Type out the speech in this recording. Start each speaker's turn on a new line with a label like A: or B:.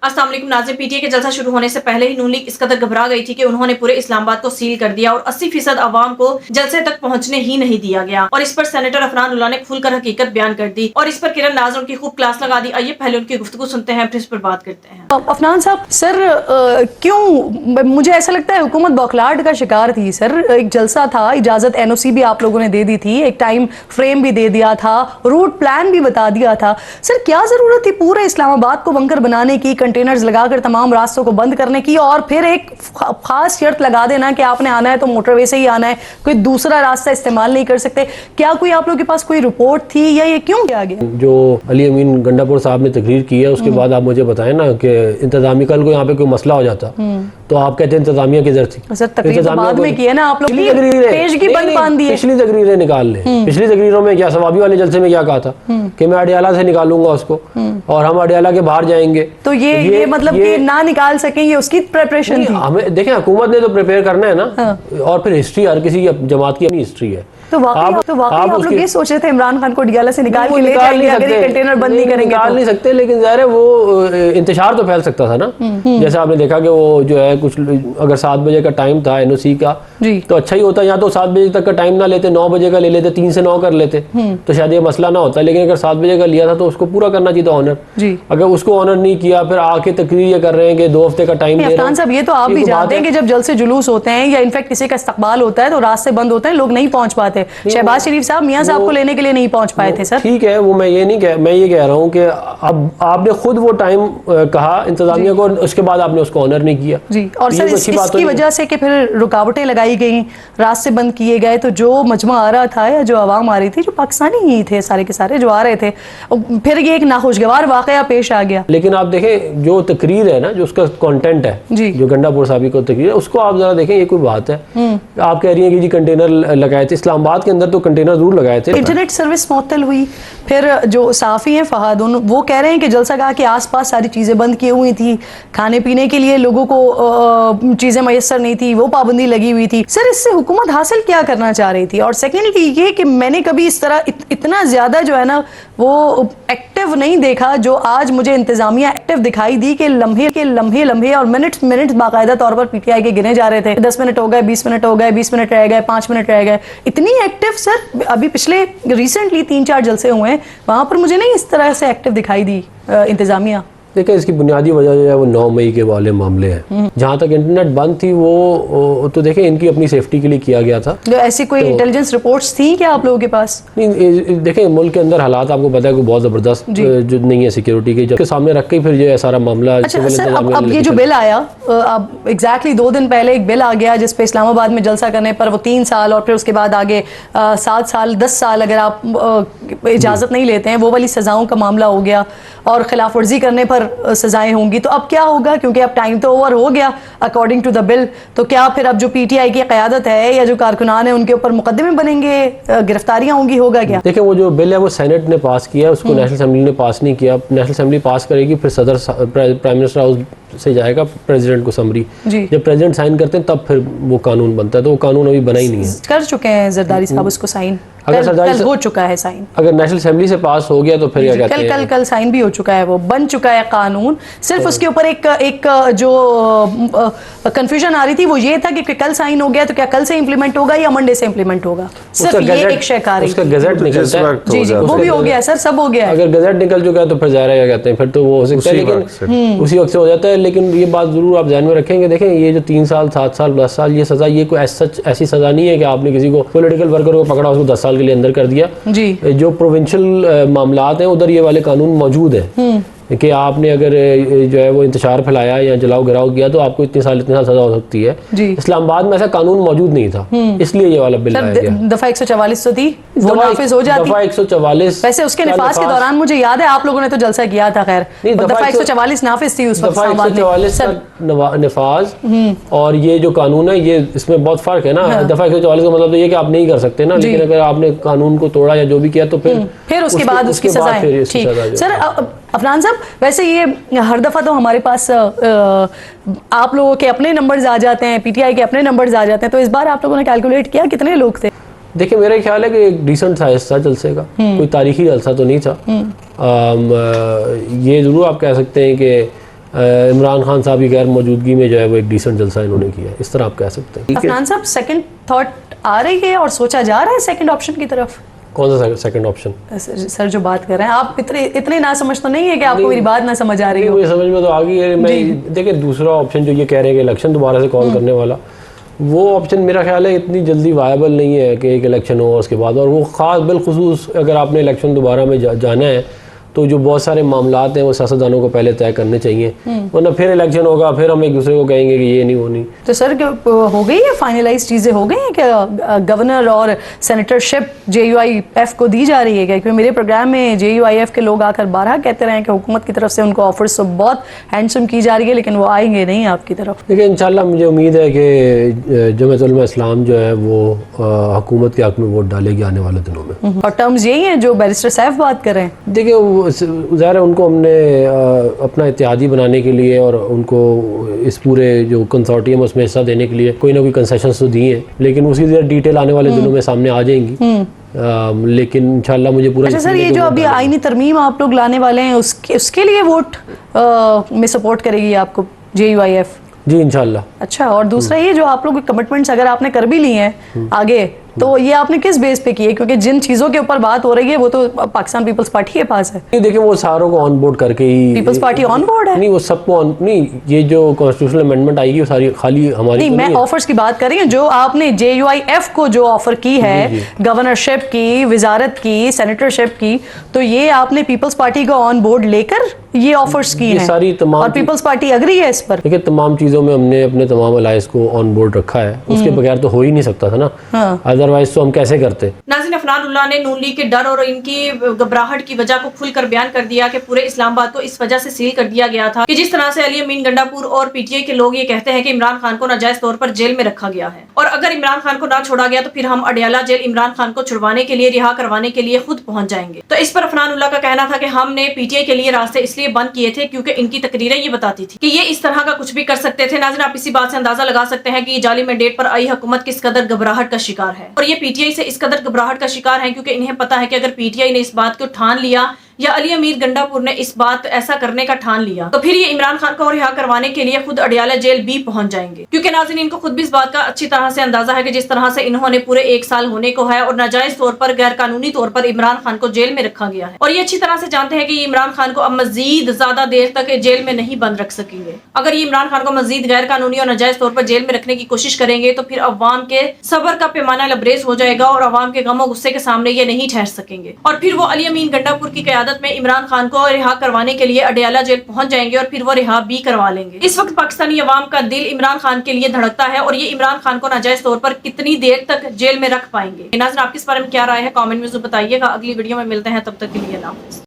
A: अस्सलाम वालेकुम नाज़रीन, पीटीआई के जलसा शुरू होने से पहले ही नून लीग इस कदर घबरा गई थी कि उन्होंने पूरे इस्लामाबाद को सील कर दिया और 80% आवाम को जलसे तक पहुंचने ही नहीं दिया गया। और इस पर सेनेटर अफनान उल्लाह ने खुलकर हकीकत बयान कर दी और इस पर किरण नाज़र उनकी खूब क्लास लगा दी। आइए पहले उनकी गुफ्तगू सुनते हैं, फिर इस पर बात करते हैं।
B: अफनान साहब, सर क्यों मुझे ऐसा लगता है हुकूमत बौखलाहट का शिकार थी। सर एक जलसा था, इजाजत एनओसी भी आप लोगों ने दे दी थी, एक टाइम फ्रेम भी दे दिया था, रूट प्लान भी बता दिया था। सर क्या जरूरत थी पूरे इस्लामाबाद को बंकर बनाने की, कंटेनर्स लगाकर तमाम रास्तों को बंद करने की, और फिर एक खास शर्त लगा देना कि आपने आना है तो मोटरवे से ही आना है, कोई दूसरा रास्ता इस्तेमाल नहीं कर सकते। क्या कोई आप लोगों के पास कोई रिपोर्ट थी या ये क्यों किया गया?
C: जो अली अमीन गंडापुर साहब ने तकरीर की है उसके बाद आप मुझे बताएं ना कि इंतजामी कल को यहाँ पे कोई मसला हो जाता तो आप कहते हैं इंतजामिया किधर थी?
B: सर तकरीर तो बाद में की है ना आप लोग, पेश की बंद बांध दी है।
C: पिछली तकरीरें निकाल ले, पिछली तकरीरों में क्या सवाबी वाले जलसे में क्या कहा था कि मैं अडियाला से निकालूंगा उसको और हम अडियाला के बाहर जाएंगे।
B: तो ये मतलब कि ना निकाल सकेंगे, उसकी प्रिपरेशन थी।
C: हमें देखें, हुकूमत ने तो प्रिपेयर करना है ना। और फिर हिस्ट्री, हर किसी की जमात की अपनी हिस्ट्री है।
B: तो वाकई आप लोग ये सोच रहे थे इमरान खान को अडियाला से निकाल के ले जाएंगे अगर ये कंटेनर बंद नहीं करेंगे?
C: निकाल नहीं सकते, लेकिन ज़ाहिर है वो इंतशार तो फैल सकता था ना। जैसे आपने देखा कि वो जो है कुछ, अगर 7 बजे का टाइम था एनओसी का तो अच्छा ही होता, या तो 7 बजे तक का टाइम ना लेते, 9 बजे का ले लेते, 3 से 9 कर लेते तो शायद ये मसला ना होता। लेकिन अगर 7 बजे का लिया था तो उसको पूरा करना चाहिए था ऑनर। अगर उसको ऑनर नहीं किया, फिर आके तकरीर ये कर रहे हैं कि 2 हफ्ते का टाइम दे रहे हैं।
B: अफनान साहब, ये तो आप भी जानते हैं कि जब जलसे जुलूस होते हैं या इनफैक्ट किसी का इस्तकबाल होता है तो रास्ते बंद होते हैं, लोग नहीं पहुंच पाते। शहबाज शरीफ साहब मियां साहब को लेने के लिए नहीं पहुंच पाए थे। सर ठीक
C: है, वो मैं ये कह रहा हूँ कि अब आपने खुद वो टाइम कहा इंतजामिया को, उसके बाद आपने उसको ऑनर नहीं किया
B: जी। और सर इसकी वजह से कि फिर रुकावटें लगाई गई, रास्ते बंद किए गए, तो जो मजमा आ रहा था या जो आवाम आ रही थी, जो पाकिस्तानी ही थे सारे के सारे जो आ रहे थे, फिर ये एक नाखुशगवार वाकया पेश आ गया।
C: लेकिन आप देखें जो तकरीर है ना, जो उसका कंटेंट है जी, जो गंडापुर साहब को तकरीर है, उसको आप जरा देखें। ये कोई बात है? आप कह रही हैं कि जी कंटेनर लगाए थे इस्लामाबाद के अंदर, तो कंटेनर जरूर लगाए थे।
B: इंटरनेट सर्विस मुअत्तल हुई। फिर जो साफ़ी हैं फहाद, वो कह रहे हैं कि जलसागाह के आसपास सारी चीज़ें बंद की हुई थी, खाने पीने के लिए लोगों को चीज़ें मैसर नहीं थी, वो पाबंदी लगी हुई थी। सर इससे हुकूमत हासिल क्या करना चाह रही थी? और सेकेंडली ये कि मैंने कभी इस तरह इतना ज़्यादा जो है ना वो एक्टिव नहीं देखा जो आज मुझे इंतजामिया एक्टिव दिखाई दी कि लम्हे और मिनट बाकायदा तौर पर पीटीआई के गिने जा रहे थे। 10 मिनट हो गए, 20 मिनट हो गए, 20 मिनट रह गए, 5 मिनट रह गए। इतनी एक्टिव सर अभी पिछले रिसेंटली 3-4 जलसे हुए हैं, वहां पर मुझे नहीं इस तरह से एक्टिव दिखाई दी इंतजामिया।
C: देखिए, इसकी बुनियादी वजह जो है वो 9 मई के वाले मामले हैं। जहाँ तक इंटरनेट बंद थी वो तो देखें इनकी अपनी सेफ्टी के लिए किया गया था।
B: जो ऐसी कोई इंटेलिजेंस रिपोर्ट्स थी क्या आप लोगों के पास?
C: नहीं, देखें मुल्क के अंदर हालात आपको पता है कि बहुत ज़बरदस्त जो नहीं है सिक्योरिटी की, जबकि सामने रख के फिर जो है सारा मामला।
B: अच्छा सर, अब ये जो बिल आया, अब एग्जैक्टली 2 दिन पहले एक बिल आ गया जिस पे इस्लामाबाद में जलसा करने पर वो 3 साल और फिर उसके बाद आगे 7 साल 10 साल अगर आप इजाज़त नहीं लेते हैं, वो वाली सज़ाओं का मामला हो गया और खिलाफ वर्जी करने पर सजाएं होंगी। तो अब क्या होगा, क्योंकि अब टाइम तो ओवर हो गया अकॉर्डिंग टू द बिल, तो क्या फिर अब जो पीटीआई की क़यादत है या जो कारकुनान है उनके ऊपर मुकदमे बनेंगे, गिरफ्तारियां होंगी, होगा क्या?
C: देखिए, वो जो बिल है वो सेनेट ने पास किया, उसको नेशनल असेंबली ने पास नहीं किया। नेशनल असेंबली पास करेगी, फिर सदर प्राइम मिनिस्टर हाउस से जाएगा प्रेसिडेंट को समरी। जब प्रेसिडेंट साइन करते हैं तब फिर वो कानून बनता है। तो वो कानून अभी बना ही नहीं है।
B: कर चुके हैं जरदारी साहब उसको साइन,
C: कल
B: हो चुका है साइन।
C: अगर नेशनल असेंबली से पास हो गया तो फिर क्या कहते हैं,
B: कल साइन भी हो चुका है, वो बन चुका है कानून। सिर्फ उसके ऊपर एक जो कंफ्यूजन आ रही थी वो ये था कि कल साइन हो गया तो क्या कल से इंप्लीमेंट होगा या मंडे से इंप्लीमेंट होगा? सिर्फ ये एक शेक आ रही
C: उसका गजट निकलता है।
B: जी जी, वो भी हो गया सर, सब हो गया।
C: अगर गजट निकल चुका है तो फिर ज़ाहिर है क्या कहते हैं, फिर तो वो हो सकता है, लेकिन उसी वक्त से हो जाता है। लेकिन ये बात जरूर आप ध्यान में रखेंगे। देखें, ये जो 3 साल 7 साल 10 साल ये सजा, ये कोई ऐसी सजा नहीं है कि आपने किसी को पॉलिटिकल वर्कर को पकड़ा उसको 10 साल के लिए अंदर कर दिया जी। जो प्रोविंशियल मामलात हैं उधर ये वाले कानून मौजूद हैं कि आपने अगर जो है वो इंतशार फैलाया या जलाओ गिराओ किया तो आपको इतने साल सजा हो सकती है। इस्लामाबाद में ऐसा कानून मौजूद नहीं था, इसलिए ये वाला बिल आया गया।
B: दफा 144 तो थी, वो नाफिज हो जाती।
C: दफा 144
B: वैसे उसके निफाज के दौरान मुझे याद है आप लोगों ने तो जलसा किया था। खैर दफा 144 नाफिज थी उस वक्त।
C: दफा 144 का निफाज और ये जो कानून है ये इसमें बहुत फर्क है ना। दफा 144 का मतलब तो ये कि आप नहीं कर सकते ना, लेकिन अगर आपने कानून को तोड़ा या जो भी किया तो फिर
B: उसके बाद उसकी सजा है। सर अफनान साहब, वैसे ये हर दफ़ा तो हमारे पास आप लोगों के अपने नंबर्स आ जाते हैं, पीटीआई के अपने नंबर्स आ जाते हैं, तो इस बार आप लोगों ने कैलकुलेट किया कितने लोग थे?
C: देखिए, मेरा ख्याल है कि एक डिसेंट सा हिस्सा जलसे का, कोई तारीखी जलसा तो नहीं था। ये ज़रूर आप कह सकते हैं कि इमरान खान साहब की गैर मौजूदगी में जो है वो एक डिसेंट जलसा इन्होंने किया है, इस तरह आप कह सकते हैं।
B: अफनान साहब, सेकंड थॉट आ रही है और सोचा जा रहा है सेकंड ऑप्शन की तरफ?
C: कौन सा सेकंड ऑप्शन?
B: सर जो बात कर रहे हैं आप, इतने ना समझ तो नहीं है कि आपको मेरी बात ना समझ आ रही हो?
C: मुझे समझ में तो आ गई है। मैं देखिए दूसरा ऑप्शन जो ये कह रहे हैं कि इलेक्शन दोबारा से कॉल करने वाला, वो ऑप्शन मेरा ख्याल है इतनी जल्दी वायबल नहीं है कि एक इलेक्शन हो और उसके बाद, और वो ख़ास बिलखुसूस अगर आपने इलेक्शन दोबारा में जाना है तो जो बहुत सारे मामलात हैं वो सियासतदानों को पहले तय करने चाहिए, वरना फिर इलेक्शन होगा, फिर हम एक दूसरे को कहेंगे कि ये नहीं, वो नहीं।
B: तो सर हो गई है फाइनलाइज, चीज़ें हो गई हैं कि गवर्नर और सेनेटरशिप JUIF को दी जा रही है क्या? क्योंकि मेरे प्रोग्राम में JUIF के लोग आकर बारह कहते रहे हैं कि हुकूमत की तरफ से उनको ऑफर्स तो बहुत हैंडसम की जा रही है, लेकिन वो आएंगे नहीं आपकी तरफ।
C: देखिए इंशाल्लाह मुझे उम्मीद है कि जमात उलमा इस्लाम जो है वो हुकूमत के हक़ में वोट डालेगी आने वाले दिनों में।
B: और टर्म्स यही हैं जो बैरिस्टर सैफ बात कर रहे हैं।
C: देखिए ज़ाहिर है उनको हमने अपना इत्तेहादी बनाने के लिए और उनको इस पूरे जो कंसोर्टियम उसमें हिस्सा देने के लिए कोई ना कोई कंसेशंस तो दिए हैं, लेकिन उसी डिटेल आने वाले दिनों में सामने आ जाएंगी। लेकिन इंशाल्लाह मुझे पूरा।
B: अच्छा सर, ये जो अभी आईनी तरमीम आप लोग लाने वाले हैं उसके लिए वोट में सपोर्ट करेगी आपको JUIF?
C: जी इंशाल्लाह।
B: अच्छा, और दूसरा ये जो आप लोग कमिटमेंट्स अगर आपने कर भी ली हैं आगे, तो ये आपने किस बेस पे की है? क्योंकि जिन चीजों के ऊपर बात हो रही है वो तो पाकिस्तान पीपल्स पार्टी के पास है।
C: नहीं देखिए वो सारों को ऑन बोर्ड करके ही।
B: पीपल्स पार्टी ऑन बोर्ड है?
C: नहीं वो सबको नहीं, ये जो कॉन्स्टिट्यूशनल अमेंडमेंट आएगी वो सारी खाली हमारी
B: नहीं, मैं ऑफर्स की बात कर रही हूँ। जो आपने JUIF को जो ऑफर की है, गवर्नरशिप की, वजारत की, सेनेटरशिप की, तो ये आपने पीपल्स पार्टी को ऑन बोर्ड लेकर ये ऑफर्स की है
C: सारी तमाम,
B: और पीपल्स पार्टी अग्री है इस पर?
C: देखिए तमाम चीज़ों में हमने अपने तमाम अलायंस को ऑन बोर्ड रखा है, उसके बगैर तो हो ही नहीं सकता था ना। अदरवाइज तो हम कैसे करते।
A: नाज़रीन, अफनानुल्लाह ने नून लीग के डर और इनकी घबराहट की वजह को खुलकर बयान कर दिया कि पूरे इस्लामाबाद को इस वजह से सील कर दिया गया था कि जिस तरह से अली अमीन गंडापुर और PTI के लोग ये कहते हैं कि इमरान खान को नाजायज तौर पर जेल में रखा गया है, और अगर इमरान खान को ना छोड़ा गया तो फिर हम अडयाला जेल इमरान खान को छुड़वाने के लिए, रिहा करवाने के लिए खुद पहुंच जाएंगे। तो इस पर अफनानुल्लाह का कहना था कि हमने PTI के लिए रास्ते इसलिए बंद किए थे क्योंकि इनकी तकरीरें ये बताती थी कि ये इस तरह का कुछ भी कर सकते थे। नाज़रीन, आप इसी बात से अंदाजा लगा सकते हैं कि ये जाली मैंडेट पर आई हुकूमत किस कदर घबराहट का शिकार है, और ये PTI से इस कदर घबराहट का शिकार है क्योंकि इन्हें पता है कि अगर PTI ने इस बात को ठान लिया या अली अमीर गंडापुर ने इस बात ऐसा करने का ठान लिया तो फिर ये इमरान खान को रिहा करवाने के लिए खुद अडयाला जेल भी पहुंच जाएंगे। क्योंकि नाज़रीन, इनको खुद भी इस बात का अच्छी तरह से अंदाजा है कि जिस तरह से इन्होंने पूरे 1 साल होने को है और नाजायज तौर पर, गैर कानूनी तौर पर इमरान खान को जेल में रखा गया है, और ये अच्छी तरह से जानते हैं कि ये इमरान खान को अब मजीद ज्यादा देर तक जेल में नहीं बंद रख सकेंगे। अगर ये इमरान खान को मजीद गैर कानूनी और नाजायज तौर पर जेल में रखने की कोशिश करेंगे तो फिर अवाम के सब्र का पैमाना लबरेज हो जाएगा और अवाम के गम और गुस्से के सामने ये नहीं ठहर सकेंगे, और फिर वो अली अमीन गंडापुर की क़यादत में इमरान खान को रिहा करवाने के लिए अडयाला जेल पहुंच जाएंगे और फिर वो रिहा भी करवा लेंगे। इस वक्त पाकिस्तानी अवाम का दिल इमरान खान के लिए धड़कता है और ये इमरान खान को नाजायज तौर पर कितनी देर तक जेल में रख पाएंगे। नाज़रीन, आपकी इस बारे में क्या राय है? कमेंट में जरूर बताइएगा। अगली वीडियो में मिलते हैं, तब तक के लिए अल्लाह हाफ़िज़।